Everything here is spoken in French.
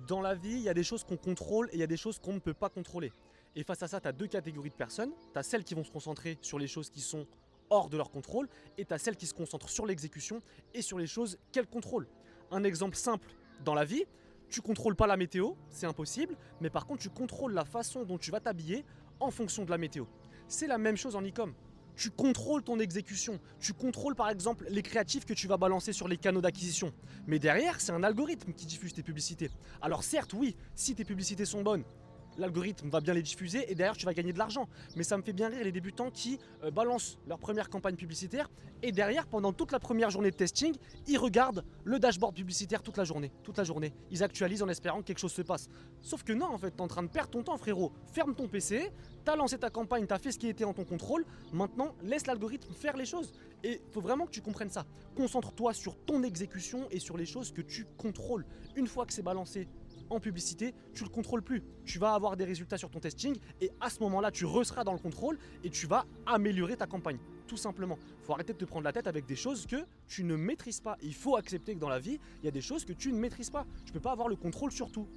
Dans la vie, il y a des choses qu'on contrôle et il y a des choses qu'on ne peut pas contrôler. Et face à ça, tu as deux catégories de personnes. Tu as celles qui vont se concentrer sur les choses qui sont hors de leur contrôle et tu as celles qui se concentrent sur l'exécution et sur les choses qu'elles contrôlent. Un exemple simple dans la vie, tu contrôles pas la météo, c'est impossible, mais par contre tu contrôles la façon dont tu vas t'habiller en fonction de la météo. C'est la même chose en e-com. Tu contrôles ton exécution, tu contrôles par exemple les créatifs que tu vas balancer sur les canaux d'acquisition. Mais derrière, c'est un algorithme qui diffuse tes publicités. Alors certes, oui, si tes publicités sont bonnes, l'algorithme va bien les diffuser et derrière tu vas gagner de l'argent. Mais ça me fait bien rire les débutants qui balancent leur première campagne publicitaire et derrière, pendant toute la première journée de testing, ils regardent le dashboard publicitaire toute la journée. Toute la journée. Ils actualisent en espérant que quelque chose se passe. Sauf que non, en fait, t'es en train de perdre ton temps, frérot. Ferme ton PC, t'as lancé ta campagne, t'as fait ce qui était en ton contrôle. Maintenant, laisse l'algorithme faire les choses. Et faut vraiment que tu comprennes ça. Concentre-toi sur ton exécution et sur les choses que tu contrôles. Une fois que c'est balancé en publicité, tu le contrôles plus. Tu vas avoir des résultats sur ton testing et à ce moment-là, tu seras dans le contrôle et tu vas améliorer ta campagne. Tout simplement. Il faut arrêter de te prendre la tête avec des choses que tu ne maîtrises pas. Il faut accepter que dans la vie, il y a des choses que tu ne maîtrises pas. Tu ne peux pas avoir le contrôle sur tout.